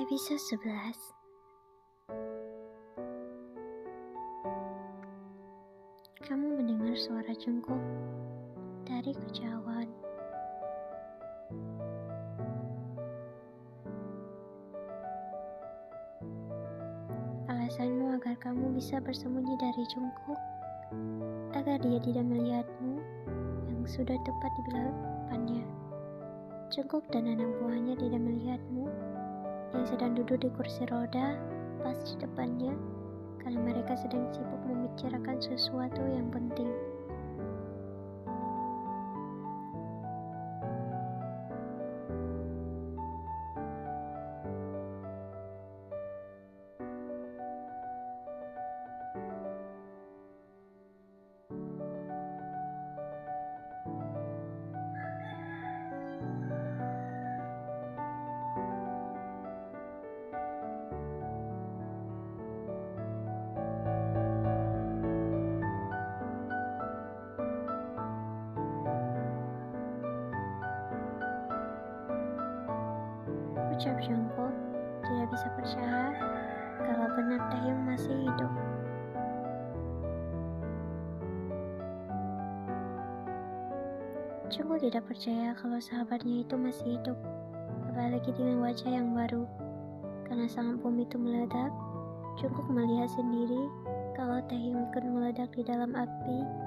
Episode 11. Kamu mendengar suara jengkok dari kejauhan. Alasanmu agar kamu bisa bersembunyi dari jengkok, agar dia tidak melihatmu yang sudah tepat di depannya. Jengkok dan anak buahnya tidak melihatmu yang sedang duduk di kursi roda pas di depannya, karena mereka sedang sibuk membicarakan sesuatu yang penting. Ucap jengkok, tidak bisa percaya kalau benar Taehyung masih hidup. Jengkok tidak percaya kalau sahabatnya itu masih hidup, apalagi dengan wajah yang baru. Karena sang bom itu meledak, Jungkook melihat sendiri kalau Taehyung ikut meledak di dalam api.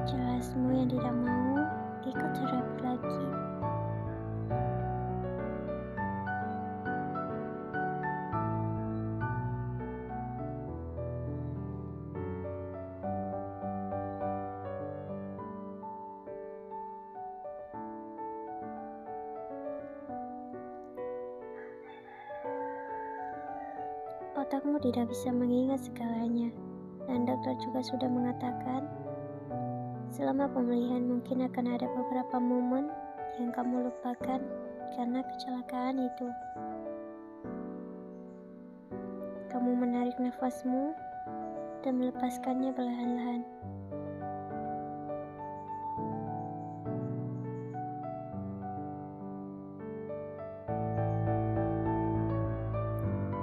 Jelasmu yang tidak mau ikut terapi lagi. Otakmu tidak bisa mengingat segalanya, dan dokter juga sudah mengatakan selama pemulihan mungkin akan ada beberapa momen yang kamu lupakan karena kecelakaan itu. Kamu menarik nafasmu dan melepaskannya perlahan-lahan.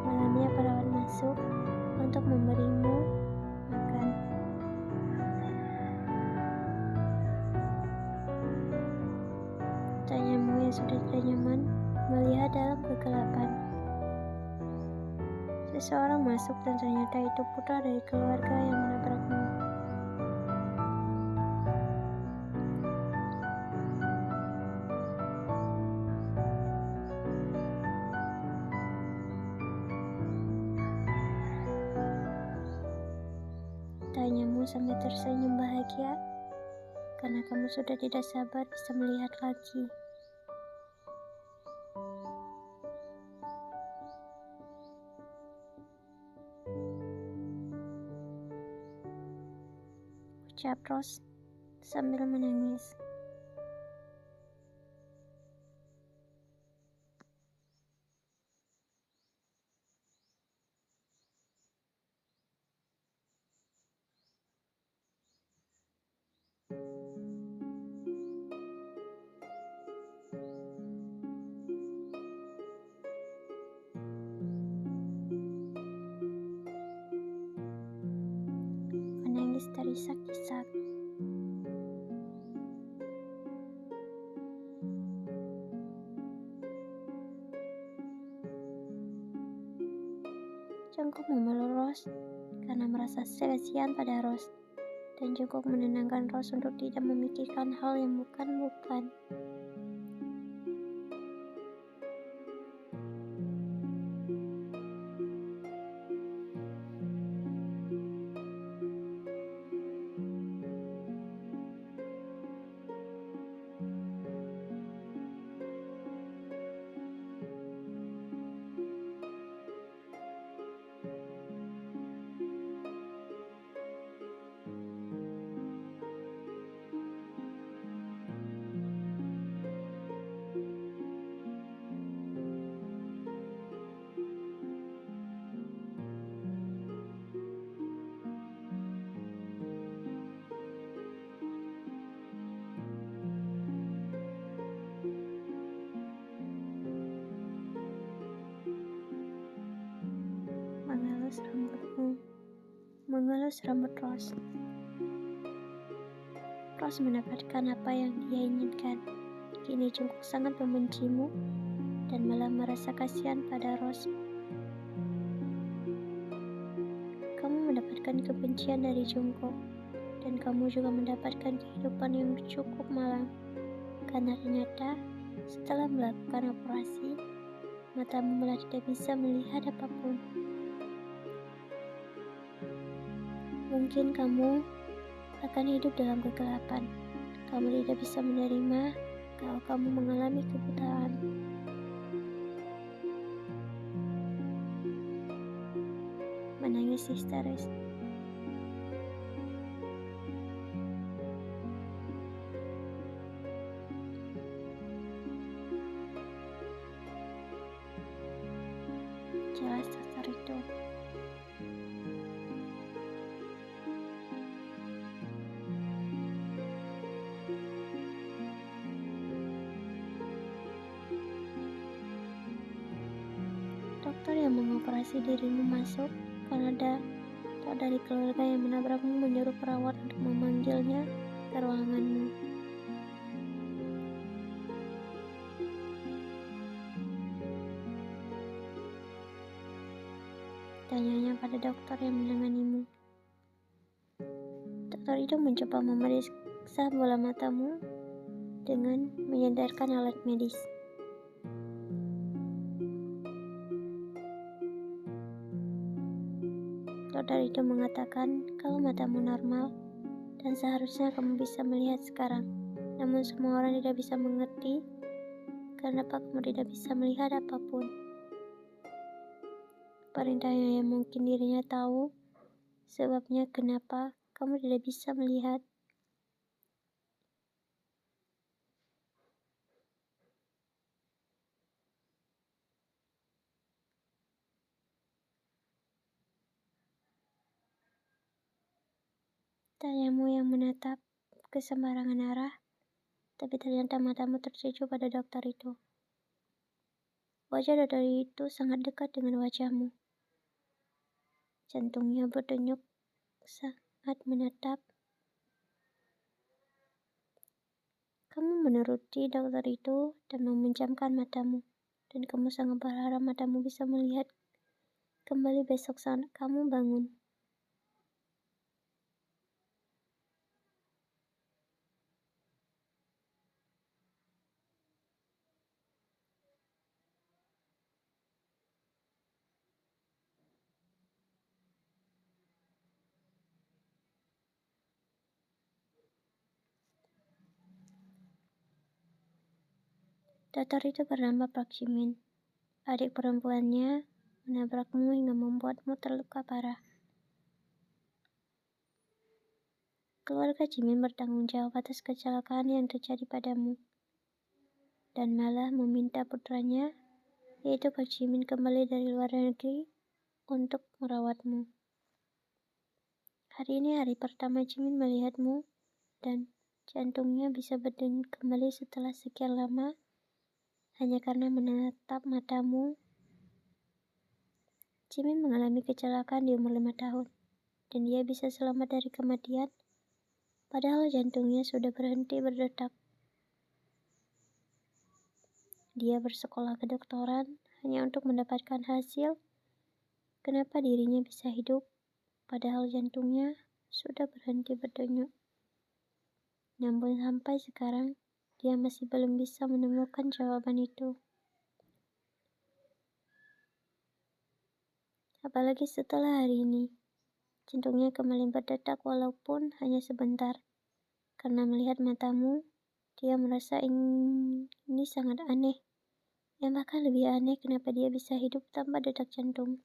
Malamnya perawat masuk untuk memberimu makan. Tanyamu yang sudah tidak nyaman melihat dalam kegelapan. Seseorang masuk dan ternyata itu putra dari keluarga yang menabrakmu. Tanyamu sampai tersenyum bahagia karena kamu sudah tidak sabar bisa melihat lagi. Ucap Rose sambil menangis. Menangis terisak-isak. Jungkook memeluk Rose karena merasa kasihan pada Rose, dan Jungkook menenangkan Rose untuk tidak memikirkan hal yang bukan-bukan. mengelus rambut Rose. Rose mendapatkan apa yang dia inginkan. Kini Jungkook sangat membencimu dan malah merasa kasihan pada Rose. Kamu mendapatkan kebencian dari Jungkook, dan kamu juga mendapatkan kehidupan yang cukup malang. Karena ternyata setelah melakukan operasi, matamu malah tidak bisa melihat apapun. Mungkin kamu akan hidup dalam kegelapan. Kamu tidak bisa menerima kalau kamu mengalami kebutaan. Menangis histeris. Jelas dokter itu. Dokter yang mengoperasi dirimu masuk karena ada dari keluarga yang menabrakmu menyuruh perawat untuk memanggilnya ke ruanganmu. Tanyanya pada dokter yang menanganimu. Dokter itu mencoba memeriksa bola matamu dengan menyadarkan alat medis. Dokter itu mengatakan kalau matamu normal dan seharusnya kamu bisa melihat sekarang. Namun semua orang tidak bisa mengerti kenapa kamu tidak bisa melihat apapun. Perintahnya yang mungkin dirinya tahu sebabnya kenapa kamu tidak bisa melihat. Tanyamu yang menatap ke sembarangan arah, tapi ternyata matamu tertuju pada dokter itu. Wajah dokter itu sangat dekat dengan wajahmu. Jantungnya berdenyut saat menatap. Kamu menuruti dokter itu dan memejamkan matamu, dan kamu sangat berharap matamu bisa melihat kembali besok saat kamu bangun. Dokter itu bernama Park Jimin. Adik perempuannya menabrakmu hingga membuatmu terluka parah. Keluarga Jimin bertanggung jawab atas kecelakaan yang terjadi padamu, dan malah meminta putranya, yaitu Park Jimin, kembali dari luar negeri untuk merawatmu. Hari ini hari pertama Jimin melihatmu, dan jantungnya bisa berdenyut kembali setelah sekian lama, hanya karena menatap matamu. Jimin mengalami kecelakaan di umur 5 tahun, dan dia bisa selamat dari kematian, padahal jantungnya sudah berhenti berdetak. Dia bersekolah kedokteran hanya untuk mendapatkan hasil kenapa dirinya bisa hidup, padahal jantungnya sudah berhenti berdenyut. Namun sampai sekarang, dia masih belum bisa menemukan jawaban itu. Apalagi setelah hari ini, jantungnya kembali berdetak walaupun hanya sebentar. Karena melihat matamu, dia merasa ini sangat aneh. Yang bahkan lebih aneh kenapa dia bisa hidup tanpa detak jantung.